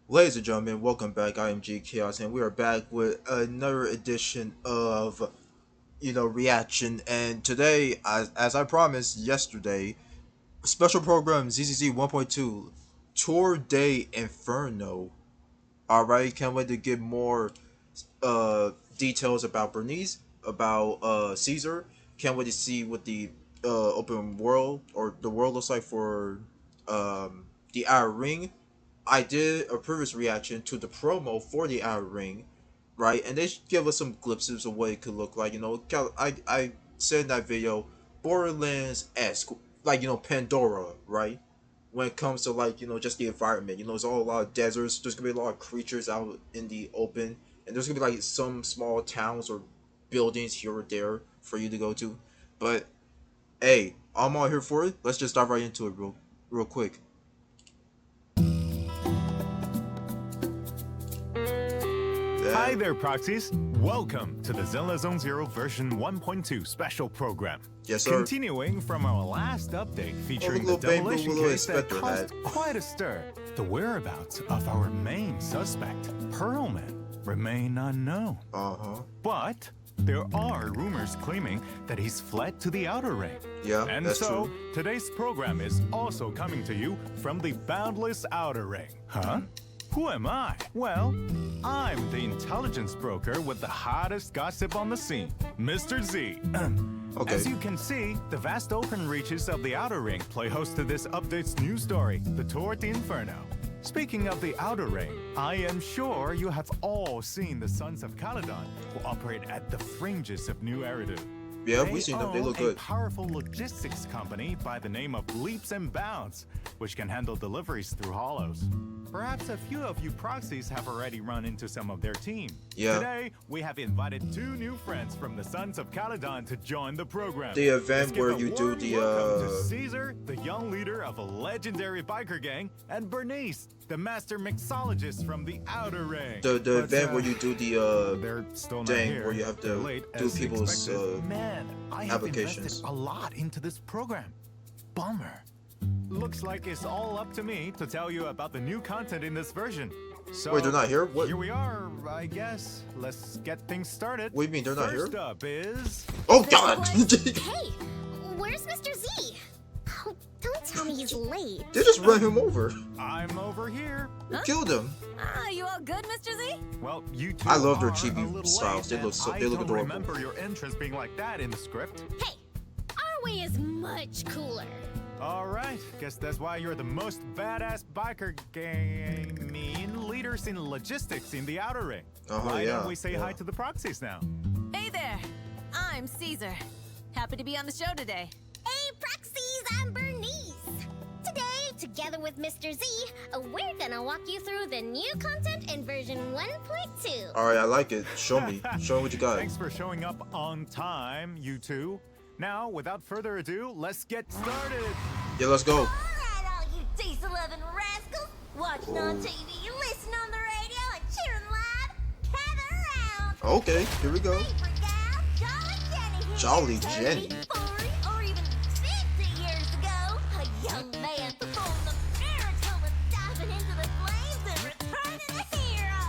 Ladies and gentlemen, welcome back. I am G Chaos, and we are back with another edition of reaction. And today, as I promised yesterday, special program ZZZ 1.2 Tour Day Inferno. All right, can't wait to get more details about Bernice, about Caesar. Can't wait to see what the open world or the world looks like for the Outer Ring. I did a previous reaction to the promo for the Outer Ring, right? And they give us some glimpses of what it could look like. I said in that video, Borderlands esque, like Pandora, right? When it comes to just the environment, it's all a lot of deserts. There's gonna be a lot of creatures out in the open, and there's gonna be like some small towns or buildings here or there for you to go to. But hey, I'm all here for it. Let's just dive right into it real quick. Hi there, proxies. Welcome to the Zenless Zone Zero version 1.2 special program. Yes, sir. Continuing from our last update featuring the demolition case that caused quite a stir, the whereabouts of our main suspect, Pearlman, remain unknown. But there are rumors claiming that he's fled to the Outer Ring. Yeah, and that's so true. Today's program is also coming to you from the boundless Outer Ring. Huh? Who am I? Well, I'm the intelligence broker with the hottest gossip on the scene, Mr. Z. Okay. As you can see, the vast open reaches of the Outer Ring play host to this update's new story, the TOURDEINFERNO. Speaking of the Outer Ring, I am sure you have all seen the Sons of Caledon, who operate at the fringes of New Eridu. Yeah, we've seen them. They look own good. a powerful logistics company by the name of Leaps and Bounds, which can handle deliveries through hollows. Perhaps a few of you proxies have already run into some of their team. Yeah. Today, we have invited two new friends from the Sons of Caledon to join the program. The event Let's give where a you do warm the, welcome to Caesar, the young leader of a legendary biker gang, and Bernice, the master mixologist from the Outer Ring. The But, event where you do the they're still not thing here. where you have They're to late, do as people's expected. Man, I have applications. invested a lot into this program. Bummer. Looks like it's all up to me to tell you about the new content in this version. So Wait, they're not here? What? Here we are, I guess. Let's get things started. What do you mean they're not here? First up is... Oh God! Hey, where's Mr. Z? Oh, don't tell me he's late. They just ran him over. I'm over here. They killed him. Ah, you all good, Mr. Z? Well, you two I love their are chibi a little styles. late, They look and they look I don't adorable. remember your entrance being like that in the script. Hey, our way is much cooler. All right, guess that's why you're the most badass biker gang leaders in logistics in the Outer Ring. Why yeah, don't we say yeah. hi to the proxies now? Hey there, I'm Caesar. Happy to be on the show today. Hey, Proxies, I'm Bernice. Today, together with Mr. Z, we're gonna walk you through the new content in version 1.2. All right, I like it. Show me. Show me what you got. Thanks for showing up on time, you two. Now, without further ado, let's get started. Yeah, let's go. All right, all you diesel-loving rascals, watching on TV, listening on the radio, and cheering live, gather around. Okay, here we go. Favorite gal, Jolly Jenny, who Jolly was 30, Jenny. 40, or even 50 years ago, a young man performed the miracle of diving into the flames and returning a hero.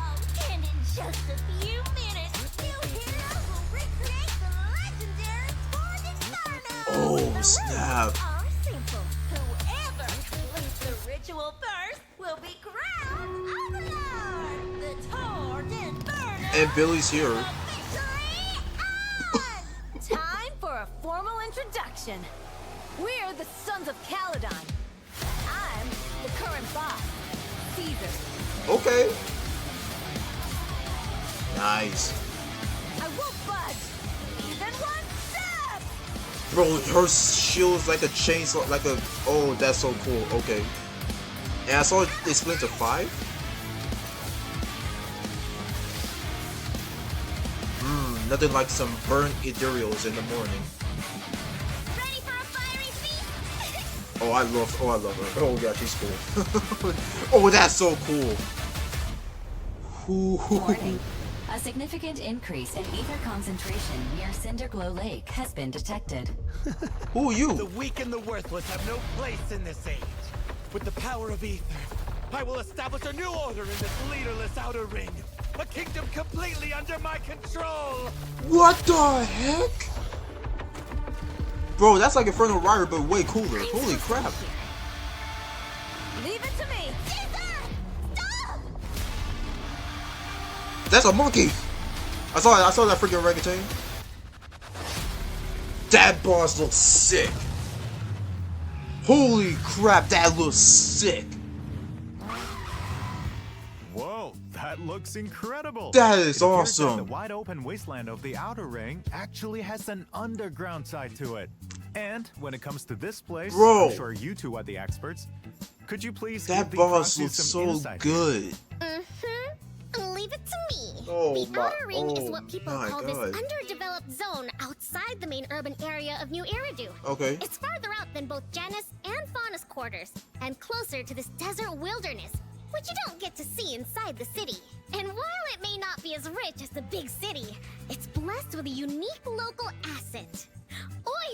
And in just a few minutes, you heroes will recreate the legendary TOURDEINFERNO. Oh, snap. Are simple. Whoever completes the ritual first will be crowned Overlord. The TOURDEINFERNO. And Billy's here. Victory on! Time for a formal introduction. We're the Sons of Caledon. I'm the current boss, Caesar. Okay. Nice. I won't budge, even one step. Bro, her shield's like a chainsaw, like a... Oh, that's so cool. Okay. And I saw it split into 5? Nothing like some burnt ethereals in the morning. Ready for a fiery feast? Oh, I love her. Oh yeah, she's cool. Oh, that's so cool. Warning. A significant increase in ether concentration near Cinderglow Lake has been detected. Who are you? The weak and the worthless have no place in this age. With the power of ether, I will establish a new order in this leaderless outer ring. A kingdom completely under my control. What the heck? Bro, that's like Inferno Rider, but way cooler. Holy crap. Leave it to me. Caesar! Stop! That's a monkey. I saw that freaking orangutan. That boss looks sick. Holy crap, that looks sick. Whoa, that looks incredible. That is It appears awesome. that the wide open wasteland of the outer ring actually has an underground side to it. And when it comes to this place, Bro. I'm sure you two are the experts. Could you please That give the boss proxies looks some so insight? good. Leave it to me. Oh the my- outer ring is oh what people my call God. this underdeveloped zone outside the main urban area of New Eridu. Okay. It's farther out than both Janus and Faunus quarters, and closer to this desert wilderness, which you don't get to see inside the city. And while it may not be as rich as the big city, it's blessed with a unique local asset.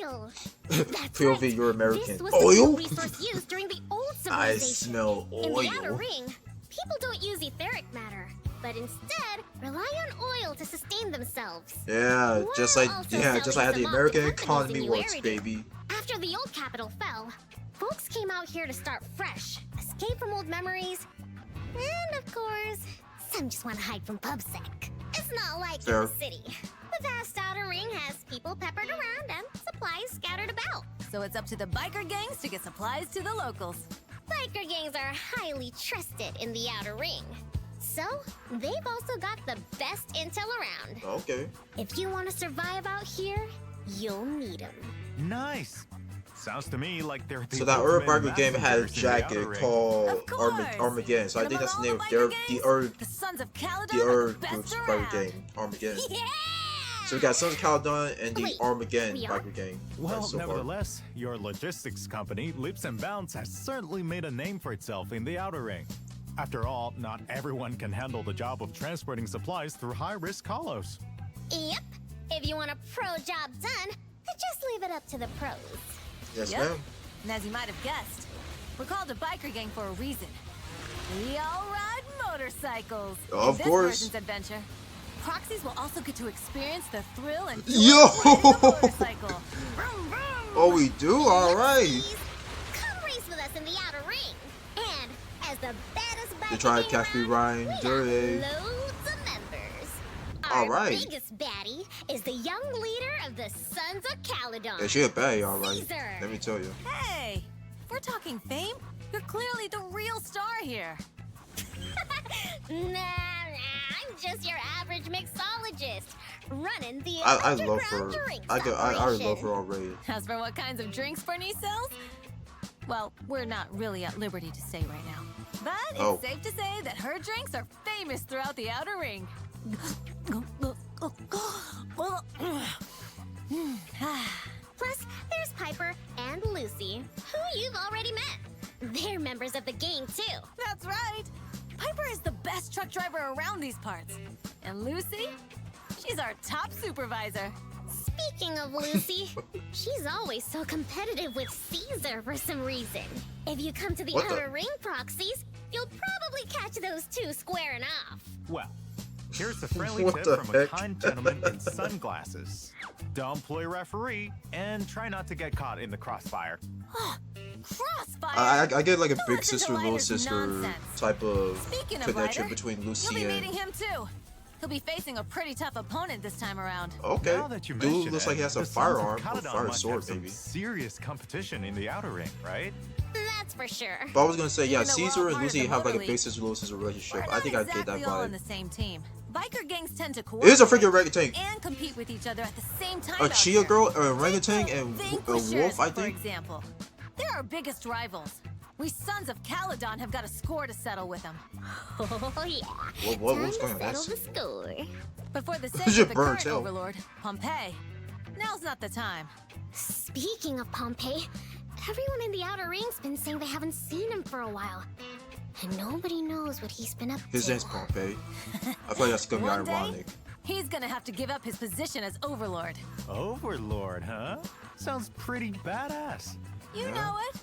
Oil. That's POV, right. you're American. This was Oil? the resource used during the old I civilization. smell In the outer oil. ring, people don't use etheric matter, but instead rely on oil to sustain themselves. Yeah, While just like also how the selling some American off the companies economy in New works, Eridu. baby. After the old capital fell, folks came out here to start fresh, escape from old memories, and of course, some just want to hide from PubSec. It's not like Fair. in the city. The vast outer ring has people peppered around and supplies scattered about. So it's up to the biker gangs to get supplies to the locals. Biker gangs are highly trusted in the outer ring. So, they've also got the best intel around. Okay. If you want to survive out here, you'll need them. Nice. Sounds to me like they're the So that ultimate Biker game had a messengers in the outer jacket ring. called Of course. Armageddon. So I And think among that's the all name of biker the gangs, the Sons of Caledon are Erd the best group's around. Biker game, Armageddon. Yeah! So we got Sons of Caledon and the Wait, Armageddon we are? Biker game. Well, so far. nevertheless, your logistics company, Leaps and Bounds, has certainly made a name for itself in the outer ring. After all, not everyone can handle the job of transporting supplies through high-risk hollows. Yep. If you want a pro job done, just leave it up to the pros. Yes, Yep. ma'am. And as you might have guessed, we're called a biker gang for a reason. We all ride motorcycles. Of In this course. version's adventure, proxies will also get to experience the thrill and joy Yo! of riding a motorcycle. Vroom, vroom. Oh, we do? Alright. Please, come race with us in the outer ring. And as the baddest biker They try to gang catch me around, riding we got dirty. loads of members. All Our right. biggest baddie is the young leader of the Sons of Caledon. Yeah, she a baddie, alright. Caesar. Let me tell you. Hey, if we're talking fame, you're clearly the real star here. Nah, I'm just your average mixologist, running the I love underground her. drinks I operation. love her already. As for what kinds of drinks Bernice sells, well, we're not really at liberty to say right now. But Oh. it's safe to say that her drinks are famous throughout the outer ring. Plus, there's Piper and Lucy, who you've already met. They're members of the gang, too. That's right. Piper is the best truck driver around these parts. And Lucy? She's our top supervisor. Speaking of Lucy, she's always so competitive with Caesar for some reason. If you come to the What the- outer ring proxies, you'll probably catch those two squaring off. Well, here's a friendly What tip the from a heck? kind gentleman in sunglasses. Don't play referee and try not to get caught in the crossfire. Crossfire! I get like a Don't big listen to sister, little Ryder's sister nonsense. type of Speaking of connection Ryder, between You'll Lucy be and. meeting him too. He'll be facing a pretty tough opponent this time around. Okay. Now that you Dude mention looks it, like he has a the Sons of firearm, a Caledon fire must sword, have some maybe. serious competition in the outer ring, right? That's for sure. But I was gonna say, yeah, Even though we're Caesar all and part of Lucy the have like a Motor big sister, little sister relationship. We're I think not I get that exactly all on vibe. the same team. Biker gangs tend to It coordinate is a freaking orangutan. and compete with each other at the same time. A out Chia here. girl, an orangutan, and a Vanquishers, wolf, I for think. example. They're our biggest rivals. We Sons of Caledon have got a score to settle with them. Oh, yeah. What's Time going to on? settle the score. But for the Just sake of the burn current tail. overlord, Pompeii, now's not the time. Speaking of Pompeii, everyone in the outer ring's been saying they haven't seen him for a while. And nobody knows what he's been up His to. name's Pompey. I feel like that's gonna be One day, ironic. he's gonna have to give up his position as overlord. Overlord, huh? Sounds pretty badass. You Yeah. know it.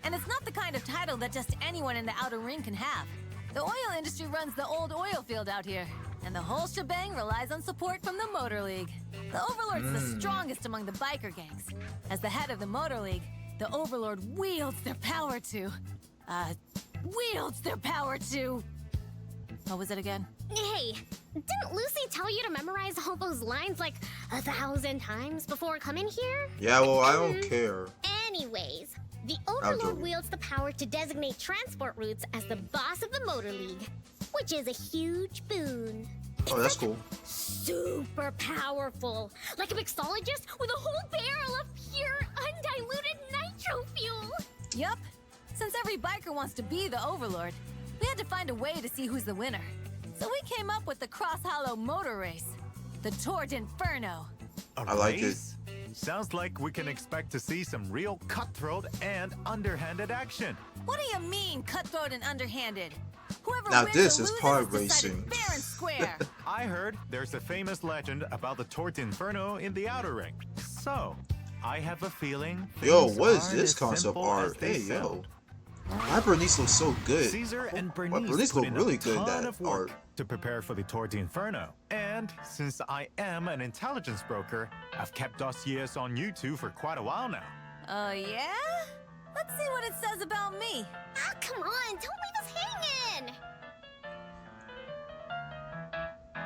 And it's not the kind of title that just anyone in the outer ring can have. The oil industry runs the old oil field out here, and the whole shebang relies on support from the Motor League. The Overlord's the strongest among the biker gangs. As the head of the Motor League, the Overlord wields their power to... What was it again? Hey, didn't Lucy tell you to memorize all those lines like 1,000 times before coming here? Yeah, well, I don't care. Anyways, the Overlord wields the power to designate transport routes as the boss of the Motor League, which is a huge boon. Oh, that's cool. Super powerful, like a mixologist with a whole barrel of pure, undiluted nitro fuel. Yup. Since every biker wants to be the Overlord, we had to find a way to see who's the winner. So we came up with the Cross Hollow motor race, the TOURDEINFERNO. I like it. Sounds like we can expect to see some real cutthroat and underhanded action. What do you mean, cutthroat and underhanded? Whoever Now wins this or is loses pod decided racing. fair and square. I heard there's a famous legend about the TOURDEINFERNO in the outer ring. So, I have a feeling. Yo, things what is aren't this as concept simple as art? they Hey, yo. sound. My Bernice looks so good. Caesar and My Bernice, Bernice put look in really a good in ton that of work art. to prepare for the TOURDEINFERNO. And since I am an intelligence broker, I've kept dossiers on you two for quite a while now. Oh, yeah? Let's see what it says about me. Ah, come on, don't leave us hanging.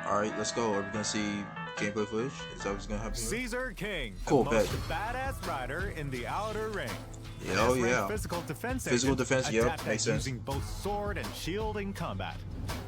Alright, let's go. Are we gonna see gameplay footage? Is that what's gonna happen here? Caesar King, Cool, the most bet. badass rider in the outer ring. Oh, As-ranked yeah. Physical defense Physical agent, defense, yep, adept at makes sense. using both sword and shield in combat.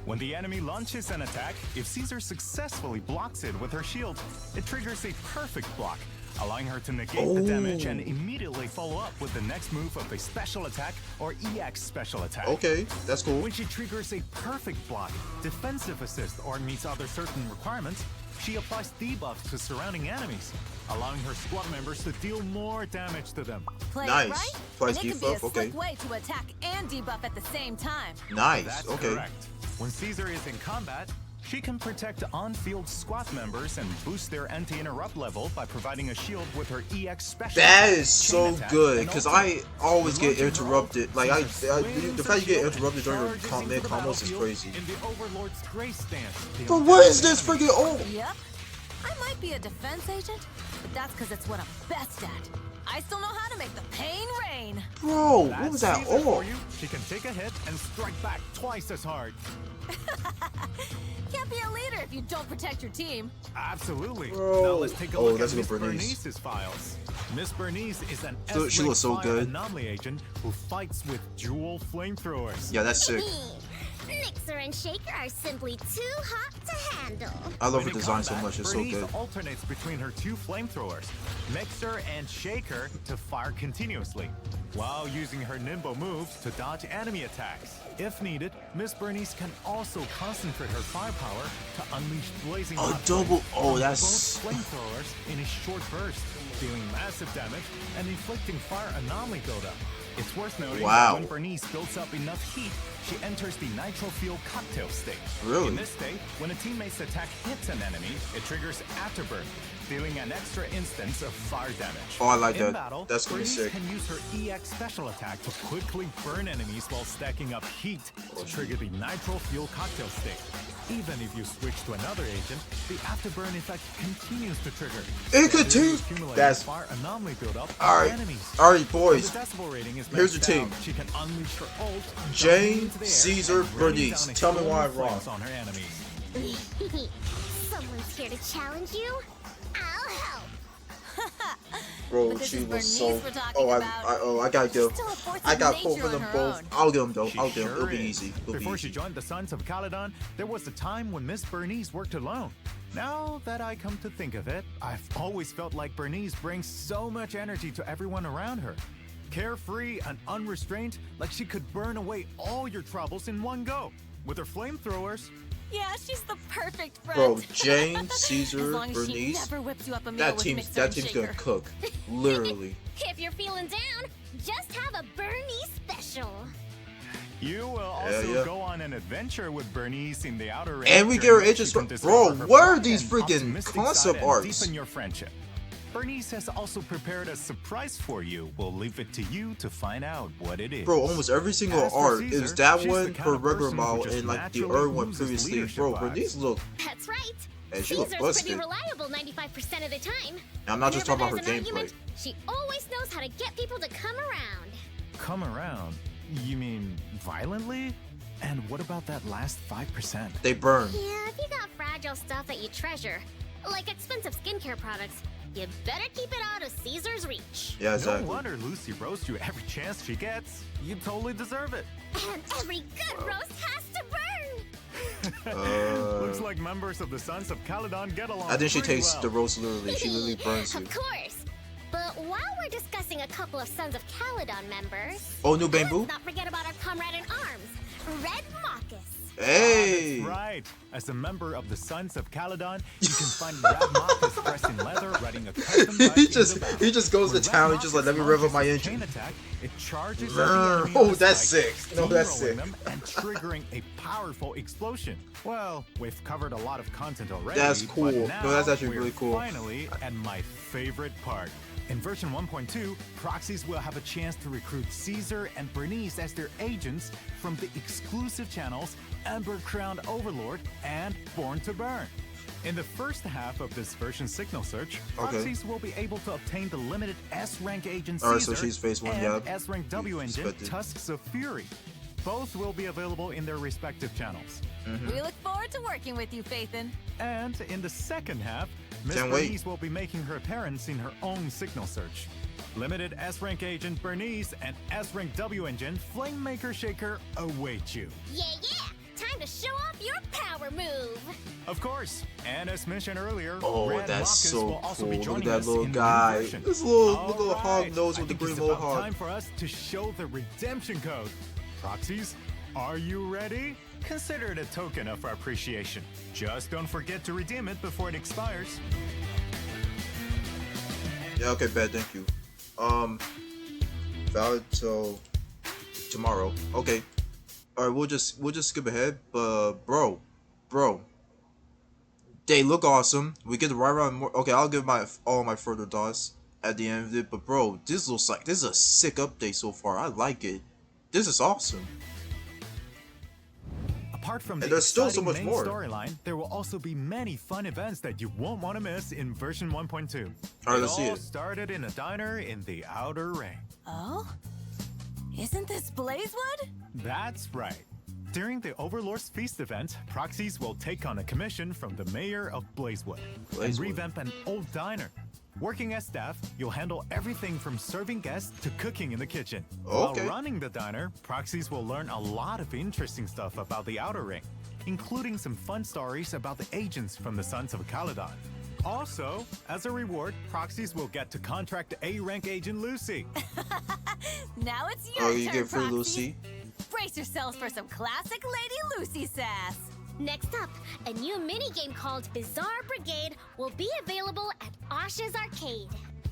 When the enemy launches an attack, if Caesar successfully blocks it with her shield, it triggers a perfect block, allowing her to negate the damage and immediately follow up with the next move of a special attack or EX special attack. Okay, that's cool. When she triggers a perfect block, defensive assist, or meets other certain requirements, she applies debuffs to surrounding enemies, allowing her squad members to deal more damage to them. Play Nice. it right, Applies and it can be debuff, a okay. slick way to attack and debuff at the same time. Nice. That's Okay. correct. When Caesar is in combat, she can protect on-field squad members and boost their anti-interrupt level by providing a shield with her EX special. That attack, is so chain attack, good and because ultimate. I always get Launching her interrupted. Like Caesar the swings fact you her get shield interrupted during your and charges mid into the combos is battlefield crazy. in the Overlord's grace stance, But dealing what damage is this to enemies. freaking? Oh, Yep. I might be a defense agent, but that's because it's what I'm best at. I still know how to make the pain rain. bro, what That's was that? Caesar Oh, for you. She can take a hit and strike back twice as hard. Can't be a leader if you don't protect your team. Absolutely. Bro. Now let's take a Oh, look that's at a Miss good Bernice. Bernice's files. Miss Bernice is an She looks so S-rank fire good. anomaly agent who fights with dual flamethrowers. yeah, that's sick. Mixer and Shaker are simply too hot to handle. I love When her in design so combat, much. It's so Bernice good. alternates between her two flamethrowers, Mixer and Shaker, to fire continuously, while using her nimble moves to dodge enemy attacks. If needed, Miss Bernice can also concentrate her firepower to unleash blazing A hot double. flames Oh, from that's. both flamethrowers in a short burst, dealing massive damage and inflicting fire anomaly buildup. It's worth noting Wow. that when Bernice builds up enough heat, she enters the nitro fuel cocktail state. Really? In this state, when a teammate's attack hits an enemy, it triggers Afterburn, dealing an extra instance of fire damage. Oh, I like In that. battle, That's gonna be Bernice sick. can use her EX special attack to quickly burn enemies while stacking up heat to trigger the nitro fuel cocktail state. Even if you switch to another agent, the Afterburn effect continues to trigger. It continues. Accumulating That's. fire anomaly buildup All on right. enemies. All right, When boys. the decibel rating is Here's the maxed team. out, she can unleash her ult, Jane, jumping into the air, Caesar, and raining Bernice. down a Tell me storm why of I'm wrong. flames on her enemies. Someone's here to challenge you. I'll help. Bro, But this she is was Bernice so. we're talking Oh, about. I gotta give. She's still a force I of got nature both of on them her both. own. I'll give them though. She I'll give them. sure It'll be is. easy. It'll be Before she easy. joined the Sons of Caledon, there was a time when Miss Bernice worked alone. Now that I come to think of it, I've always felt like Bernice brings so much energy to everyone around her. Carefree and unrestrained, like she could burn away all your troubles in one go. With her flamethrowers, Yeah, she's the perfect friend. Bro, Jane, As Caesar, long as she Bernice. never whips you up a meal That with team's Mixer that and team's Shaker. gonna cook. Literally. If you're feeling down, just have a Bernie special. you will also yeah. go on an adventure with Bernice in the outer ring. And we get during her which agents you from- can bro, discover her what are fun these and freaking optimistic concept side and arts? deepen your friendship. Bernice has also prepared a surprise for you. We'll leave it to you to find out what it is. Bro, almost every single As for art Caesar, is that she's the one kind per of regular person who model just and like the naturally other one oozes previously. leadership Bro, vibes. Bernice look. That's right. Hey, she look Caesar's busted. pretty reliable 95% of the time. And I'm not just Whenever talking about her there's an gameplay. argument, she always knows how to get people to come around. Come around? You mean violently? And what about that last 5%? They burn. Yeah, if you got fragile stuff that you treasure, like expensive skincare products, you better keep it out of Caesar's reach. Yeah, exactly. No wonder Lucy roasts you every chance she gets. You totally deserve it. And every good roast has to burn. Looks like members of the Sons of Caledon get along. I think she pretty takes well. the roast literally. She literally burns you. Of course. But while we're discussing a couple of Sons of Caledon members, Oh, new bamboo? let's not forget about our comrade in arms, Red Marcus. Hey! That's right. As a member of the Sons of Caledon, you can find Red Marcus dressed in leather, riding a custom bike he in just the battle. he just goes to When town Red and just like, let me Marcus rev up my launches a engine. chain attack, it charges at Brr. the enemy Oh, on the that's spike, sick. No, that's steamrolling sick. them and triggering a powerful explosion. Well, we've covered a lot of content already. That's cool. But No, now that's actually we're really cool. Finally, at my favorite part. In version 1.2, proxies will have a chance to recruit Caesar and Bernice as their agents from the exclusive channels Ember Crowned Overlord and Born to Burn. In the first half of this version signal search, proxies will be able to obtain the limited S-rank agent Caesar Alright, so she's phase one, and yeah. S-rank W engine Expected. Tusks of Fury. Both will be available in their respective channels. We look forward to working with you, Faithin. And in the second half, Miss Can't wait. Bernice will be making her appearance in her own signal search. Limited S-rank agent Bernice and S-rank W engine Flamemaker Shaker await you. Yeah, yeah. Time to show off your power move. Of course, and as mentioned earlier, Oh, Red that's Marcus so will also cool. be Look at joining that us little in the new guy. version. This little All hog right, nose I with the think green it's about mohawk. time for us to show the redemption code. Proxies, are you ready? Consider it a token of our appreciation. Just don't forget to redeem it before it expires. Yeah, okay, bad, thank you. Valid till tomorrow. Okay. Alright, we'll just skip ahead. But bro. They look awesome. We get to ride around more. Okay, I'll give all my further thoughts at the end of it. But bro, this looks like this is a sick update so far. I like it. This is awesome. Apart from And the there's still so exciting much main more. storyline, there will also be many fun events that you won't want to miss in version 1.2. Alright, let's see all it. started in a diner in the Outer Ring. Oh? Isn't this Blazewood? That's right. During the Overlord's Feast event, proxies will take on a commission from the mayor of Blazewood and Blazewood. revamp an old diner. Working as staff, you'll handle everything from serving guests to cooking in the kitchen. Okay. While running the diner, proxies will learn a lot of interesting stuff about the Outer Ring, including some fun stories about the agents from the Sons of Caledon. Also, as a reward, proxies will get to contract A-rank agent Lucy. Now it's your Oh, turn, you get free Proxy. Lucy. Brace yourselves for some classic Lady Lucy sass. Next up, a new minigame called Bizarre Brigade will be available at Osh's Arcade.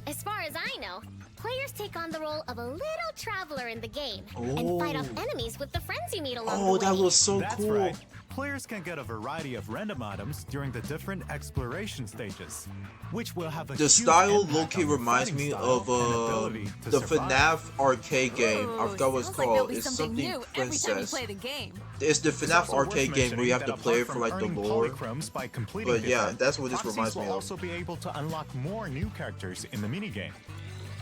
As far as I know, players take on the role of a little traveler in the game and fight off enemies with the friends you meet along Oh, the way. that looks so That's cool. right. Players can get a variety of random items during the different exploration stages, which will have a The huge style impact low-key on your reminds fighting me style of and ability to the survive. FNAF arcade game. I forgot what it's sounds like there'll called. be It's something something new every time you princess. play the game. It's the It's FNAF also worth arcade game where you have mentioning to that play it apart for like the from earning lore. polychromes by completing But the yeah, event, that's what this proxies reminds me will of. also be able to unlock more new characters in the minigame.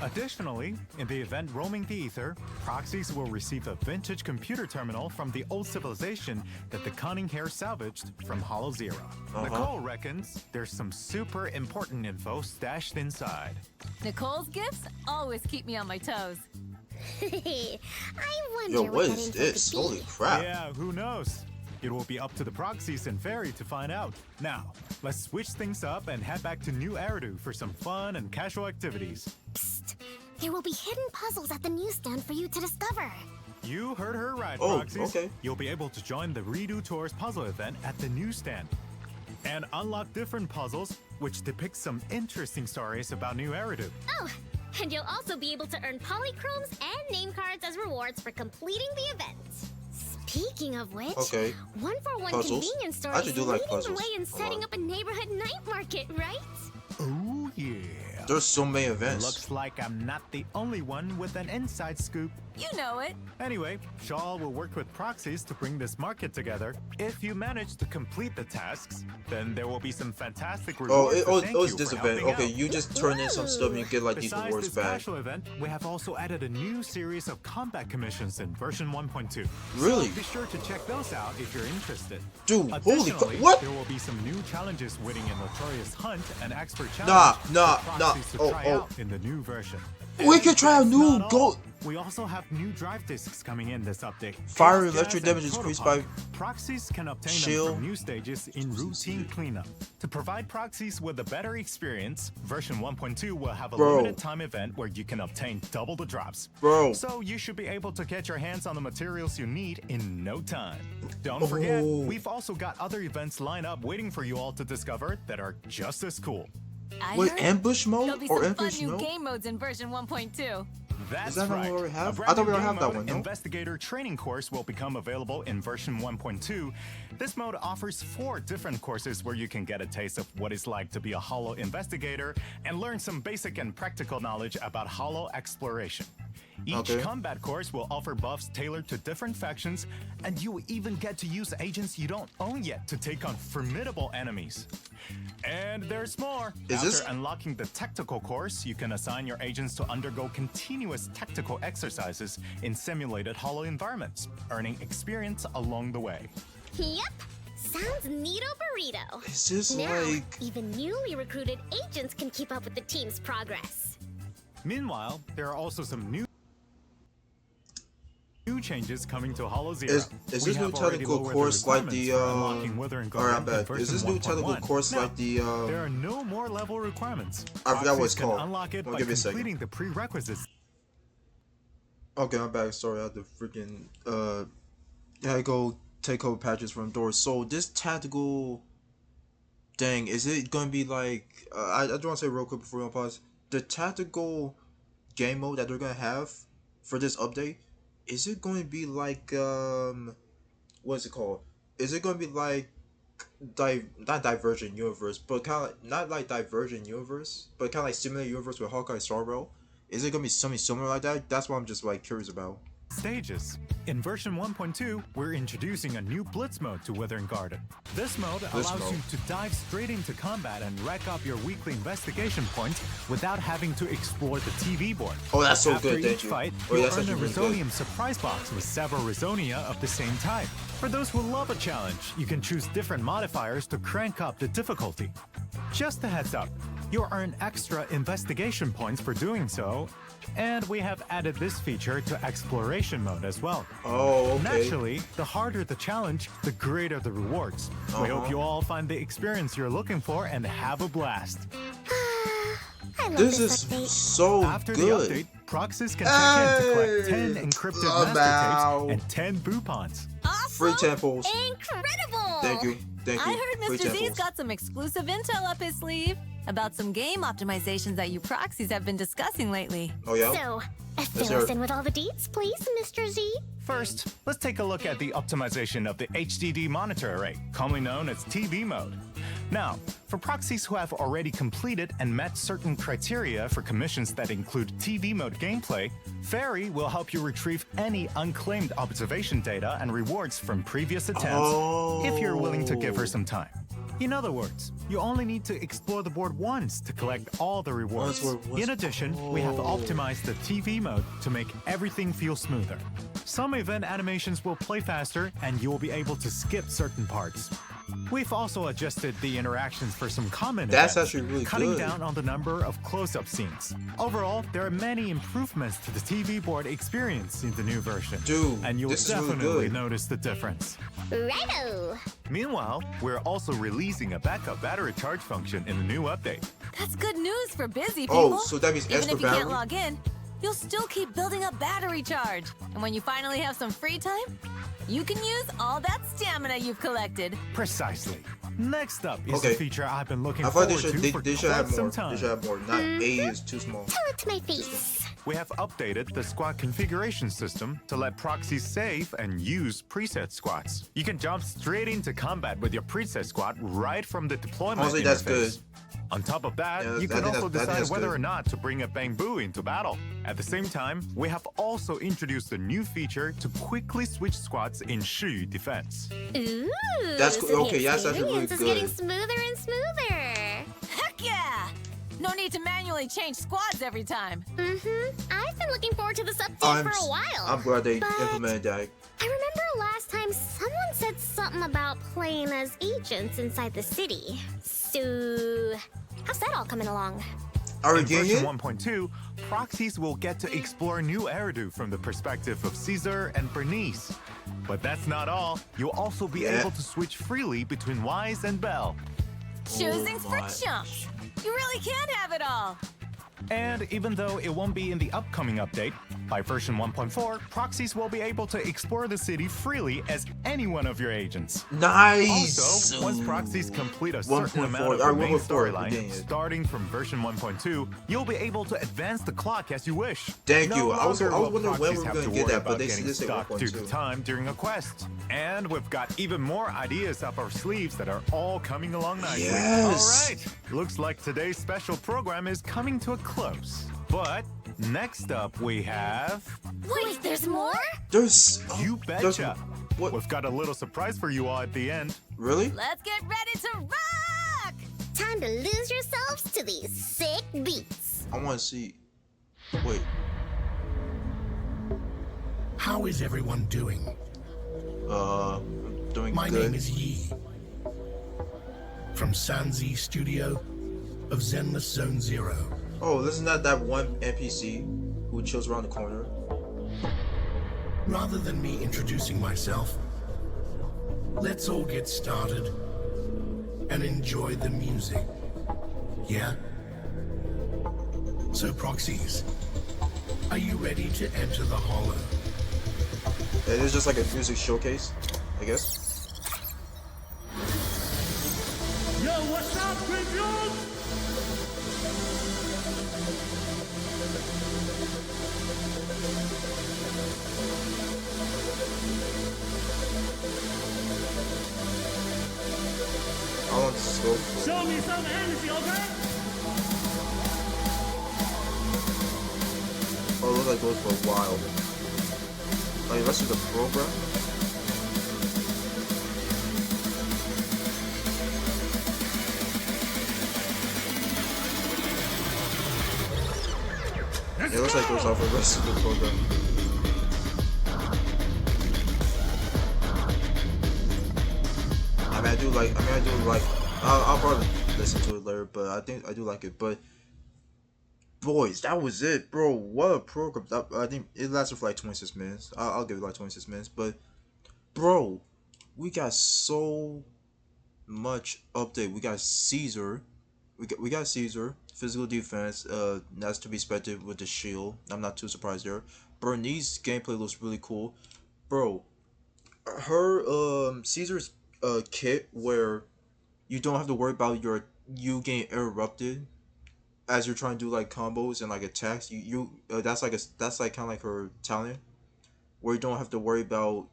Additionally, in the event Roaming the Ether, proxies will receive a vintage computer terminal from the old civilization that the Cunning Hair salvaged from Hollow Zero. Nicole reckons there's some super important info stashed inside. Nicole's gifts always keep me on my toes. I wonder Yo, what that is info this? could be. Holy crap. Yeah, who knows? It will be up to the proxies and Fairy to find out. Now, let's switch things up and head back to New Eridu for some fun and casual activities. Psst. There will be hidden puzzles at the newsstand for you to discover. You heard her right, Oh, proxies. okay. You'll be able to join the Redo Tours puzzle event at the newsstand and unlock different puzzles which depict some interesting stories about New Eridu. Oh, and you'll also be able to earn polychromes and name cards as rewards for completing the event. Speaking of which, Okay. 141 Puzzles. convenience store I actually is do like leading the puzzles way in a setting lot. up a neighborhood night market, right? Oh yeah. There's so many events. Looks like I'm not the only one with an inside scoop. You know it. Anyway, Shaw will work with proxies to bring this market together. If you manage to complete the tasks, then there will be some fantastic rewards. It's this event. Okay, you just turn in some stuff and you get like these rewards Besides back. this special event, we have also added a new series of combat commissions in version 1.2. Really? So be sure to check those out if you're interested. Dude, holy Additionally, what? There will be some new challenges winning a notorious hunt and expert challenge for proxies to try out in the new version. We can try a new Not all. gold. We also have new drive discs coming in this update. Fire Gas electric and damage increased by proxies can obtain shield. them from new stages in routine cleanup. To provide proxies with a better experience, version 1.2 will have a limited time event where you can obtain double the drops. Bro. So you should be able to get your hands on the materials you need in no time. Don't forget, we've also got other events lined up waiting for you all to discover that are just as cool. I Wait, heard ambush there'll mode be or some fun ambush new mode? game modes in version 1.2. That's Is that what right. we already have? A brand I thought we new already game have that mode, one, no? Investigator training course will become available in version 1.2. This mode offers 4 different courses where you can get a taste of what it's like to be a holo investigator and learn some basic and practical knowledge about holo exploration. Each combat course will offer buffs tailored to different factions, and you will even get to use agents you don't own yet to take on formidable enemies. And there's more. After unlocking the tactical course, you can assign your agents to undergo continuous tactical exercises in simulated holo environments, earning experience along the way. Yep. Sounds neato burrito. Is this now, like... even newly recruited agents can keep up with the team's progress. Meanwhile, there are also some new changes coming to Holo Zero. Is this new technical course like the Alright, I'm back. Is this new technical course like the There are no more level requirements. I forgot what it's Proxies can called. Unlock it by Give me a completing second. the prerequisites. Okay, I'm back. Sorry, I had to freaking I had to go take over patches from doors. So this tactical dang, is it gonna be like I just wanna say real quick before we pause. The tactical game mode that they're gonna have for this update, is it going to be like what's it called? Is it going to be like not Divergent Universe, but kind of not like Divergent Universe, but kind of like Simulated Universe with Hawkeye Starro? Is it going to be something similar like that? That's what I'm just like curious about. Stages. In version 1.2, we're introducing a new Blitz mode to Withering Garden. This mode allows you to dive straight into combat and rack up your weekly investigation points without having to explore the TV board. Oh, that's so After good, each thank you. fight, Oh, you'll that's earn a actually really good. Resonium surprise box with several Resonia of the same type. For those who love a challenge, you can choose different modifiers to crank up the difficulty. Just a heads up, you'll earn extra investigation points for doing so, and we have added this feature to exploration mode as well. Oh, okay. Naturally, the harder the challenge, the greater the rewards. We hope you all find the experience you're looking for and have a blast. I love This this is update. so After good. the update, proxies can check in to collect 10 encrypted master tapes and 10 boopons. Awesome! Free temples. Incredible! Thank you. Thank you. I heard Free Mr. Z's temples. got some exclusive intel up his sleeve about some game optimizations that you proxies have been discussing lately. Oh yeah. So, Yes, fill us sir. in with all the deets, please, Mr. Z. First, let's take a look at the optimization of the HDD monitor array, commonly known as TV mode. Now, for proxies who have already completed and met certain criteria for commissions that include TV mode gameplay, Fairy will help you retrieve any unclaimed observation data and rewards from previous attempts if you're willing to give her some time. In other words, you only need to explore the board once to collect all the rewards. In addition, we have optimized the TV mode to make everything feel smoother. Some event animations will play faster, and you will be able to skip certain parts. We've also adjusted the interactions for some common That's events, actually really cutting good. down on the number of close-up scenes. Overall, there are many improvements to the TV board experience in the new version. Dude, and you'll this is really definitely good. notice the difference. Righto! Meanwhile, we're also releasing a backup battery charge function in the new update. That's good news for busy people. Oh, so that means Even extra if you battery? can't log in, you'll still keep building up battery charge. And when you finally have some free time, you can use all that stamina you've collected. Precisely. Next up is Okay. the feature I've been looking I thought forward to for they should quite have some more. time. They should have more. Not A is too small. Tell it to my face. We have updated the squad configuration system to let proxies save and use preset squads. You can jump straight into combat with your preset squad right from the deployment Honestly, interface. that's good. On top of that, Yeah, you can also I think decide that's whether good. or not to bring a bamboo into battle. At the same time, we have also introduced a new feature to quickly switch squads in Shiyu defense. Ooh, That's cool. so the Okay, yes, that's really experience is getting good. smoother and smoother. Heck yeah! No need to manually change squads every time. I've been looking forward to this update I'm for a while. I'm glad they but implemented that. I remember last time someone said something about playing as agents inside the city. So, how's that all coming along? Are we In getting version it? 1.2, proxies will get to explore new Eridu from the perspective of Caesar and Bernice. But that's not all. You'll also be Yeah. able to switch freely between Wise and Bell. Choosing's for my. chumps. You really can have it all. And even though it won't be in the upcoming update, by version 1.4, proxies will be able to explore the city freely as any one of your agents. Nice. Also, once proxies complete a certain 1.4 amount of or the main 1.4, storyline, again. starting from version 1.2, you'll be able to advance the clock as you wish. Thank No you. I was longer will wondering when we proxies were have gonna to get worry that, but about they getting did say stuck due to 1.2. time during a quest. And we've got even more ideas up our sleeves that are all coming along nicely. Yes. All right, looks like today's special program is coming to a close. But next up we have... Wait, there's more? There's You there's- betcha! What? We've got a little surprise for you all at the end. Really? Let's get ready to rock! Time to lose yourselves to these sick beats. I want to see. Wait. How is everyone doing? I'm doing My good. name is Yi. From Sanzi Studio of Zenless Zone Zero. Oh, isn't that one NPC who chills around the corner? Rather than me introducing myself, let's all get started and enjoy the music. Yeah? So proxies, are you ready to enter the hollow? It is just like a music showcase, I guess. Yo, what's up, Greenfield? I want to go for Show me some energy, okay? Oh, it looks like it goes for a while. Like, the rest of the program? It looks like it goes off for the rest of the program. I'll probably listen to it later, but I think I do like it. But boys, that was it, bro. What a program! I think it lasted for like 26 minutes. I'll give it like 26 minutes. But bro, we got so much update. We got Caesar. We got Caesar. Physical defense. That's to be expected with the shield. I'm not too surprised there. Bernice gameplay looks really cool, bro. Her Caesar's kit where you don't have to worry about you getting interrupted as you're trying to do like combos and like attacks. That's like kind of like her talent where you don't have to worry about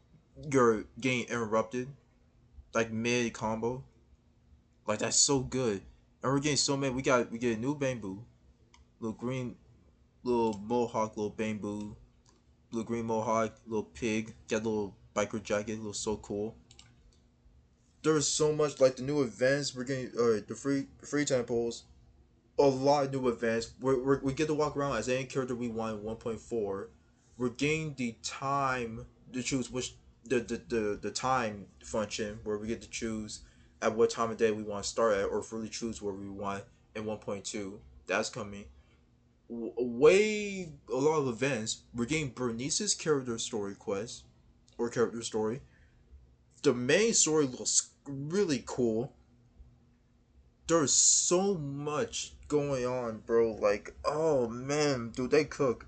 your getting interrupted like mid combo. Like that's so good. And we're getting so many. We get a new bamboo, little green, little mohawk, little bamboo, little green mohawk, little pig. Got a little biker jacket. Looks so cool. There's so much like the new events. We're getting the free temples. A lot of new events. We get to walk around as any character we want in 1.4. We're getting the time to choose which the time function where we get to choose at what time of day we want to start at or freely choose where we want in 1.2. That's coming. Way a lot of events. We're getting Bernice's character story quest or character story. The main story looks really cool. There's so much going on, bro. Like, oh man, dude, they cook.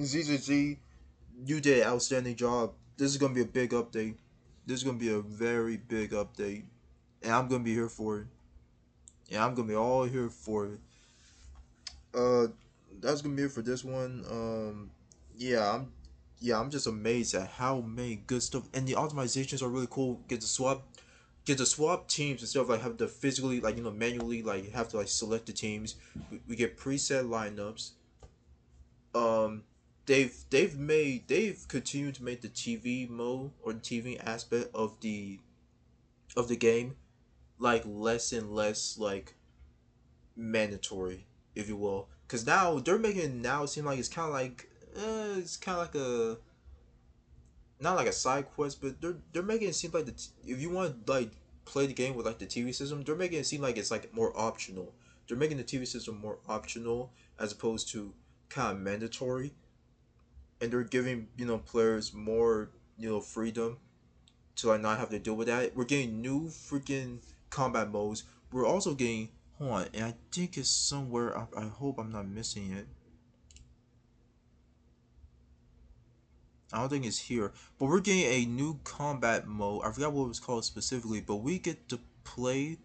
ZZZ, you did an outstanding job. This is gonna be a big update. This is gonna be a very big update, and I'm gonna be here for it. Yeah, I'm gonna be all here for it. That's gonna be it for this one. I'm just amazed at how many good stuff, and the optimizations are really cool. Get to swap get to swap teams instead of like have to physically like manually like have to like select the teams. We get preset lineups. Um, they've continued to make the TV mode or the TV aspect of the game like less and less like mandatory, if you will, because now they're making it now seem like it's kind of like a not like a side quest, but they're making it seem like if you want to like play the game with like the TV system, they're making it seem like it's like more optional. They're making the TV system more optional as opposed to kind of mandatory, and they're giving players more freedom to like not have to deal with that. We're getting new freaking combat modes. We're also getting hold on, and I think it's somewhere. I hope I'm not missing it. I don't think it's here, but we're getting a new combat mode. I forgot what it was called specifically, but we get to play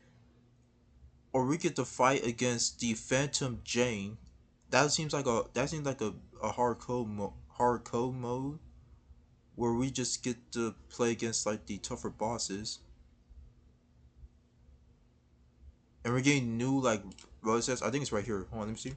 or we get to fight against the Phantom Jane. That seems like a hardcore mode where we just get to play against like the tougher bosses. And we're getting new like process. I think it's right here. Hold on, let me see.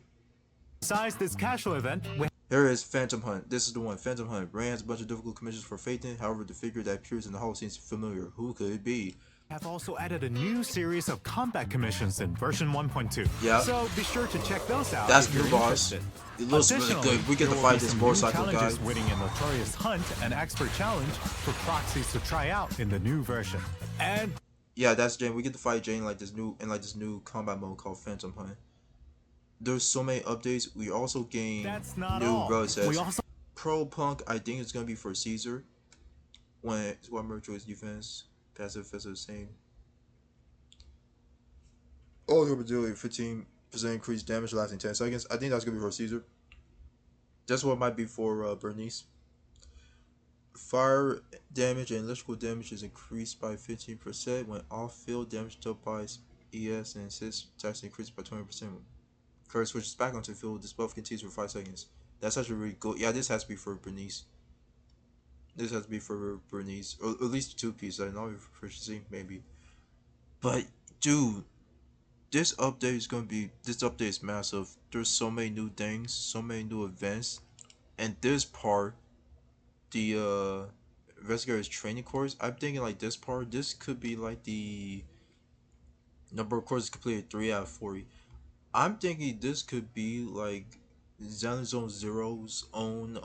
Besides this casual event, we Here is Phantom Hunt. This is the one. Phantom Hunt. Ray has a bunch of difficult commissions for Phaeton. However, the figure that appears in the hall seems familiar. Who could it be? have also added a new series of combat commissions in version 1.2. Yeah. So be sure to check those out. That's if new you're boss. interested. It looks really Additionally, good. We get to there will fight be this some new motorcycle guy. challenges winning a notorious hunt and expert challenge for proxies to try out in the new version. And Yeah, that's Jane. We get to fight Jane like this new combat mode called Phantom Hunt. There's so many updates. We also gain that's not new all. process. We also Pro Punk, I think it's gonna be for Caesar. When squad merge choice defense, passive is the same. All the ability 15% increased damage lasting 10 seconds. I think that's gonna be for Caesar. That's what might be for Bernice. Fire damage and electrical damage is increased by 15% when off-field damage dealt by ES and assist attacks increased by 20%. Curse switches back onto the field. This buff continues for 5 seconds. That's actually really good. Yeah, this has to be for Bernice. This has to be for Bernice, or at least 2 pieces. I don't know if proficiency, maybe. But dude, this update is massive. There's so many new things, so many new events, and this part, the investigators training course. I'm thinking like this part. This could be like the number of courses completed 3 out of 40. I'm thinking this could be like Zenless Zone Zero's own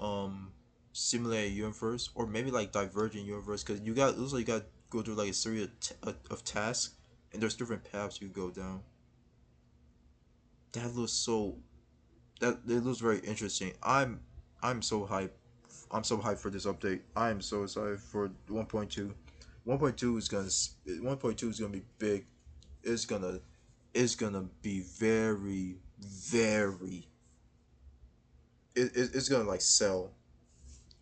simulated universe, or maybe like Divergent universe, because it looks like you got to go through like a series of tasks, and there's different paths you go down. That looks so. That it looks very interesting. I'm so hyped. I'm so hyped for this update. I am so excited for 1.2. 1.2 is gonna 1.2 is gonna be big. It's gonna be very. It's gonna like sell.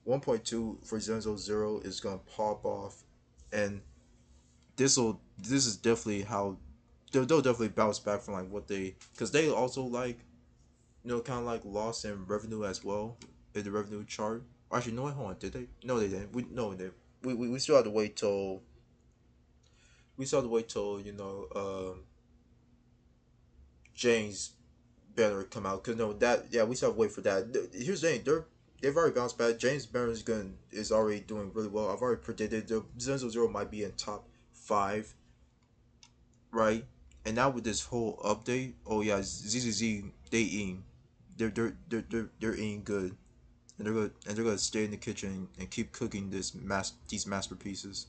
1.2 for Zenzo Zero is gonna pop off, and this is definitely how they'll definitely bounce back from like what they, because they also like kind of like lost in revenue as well in the revenue chart. Actually, no, wait, hold on, did they? No, they didn't. We still have to wait till James banner come out, because no, that, yeah, we still have to wait for that. Here's the thing, they've already bounced back. James banner is already doing really well. I've already predicted the Zenzo Zero might be in top 5, right? And now with this whole update, oh yeah, ZZZ, they eating, they're eating good, and they're gonna stay in the kitchen and keep cooking these masterpieces.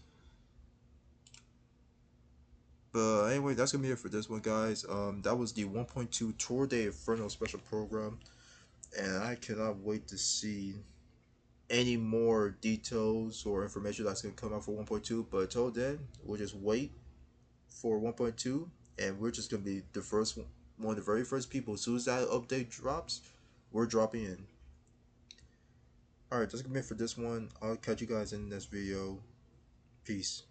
But anyway, that's gonna be it for this one, guys. That was the 1.2 Tour Day Inferno special program, and I cannot wait to see any more details or information that's gonna come out for 1.2. But until then, we'll just wait for 1.2, and we're just gonna be one of the very first people. As soon as that update drops, we're dropping in. Alright, that's gonna be it for this one. I'll catch you guys in the next video. Peace.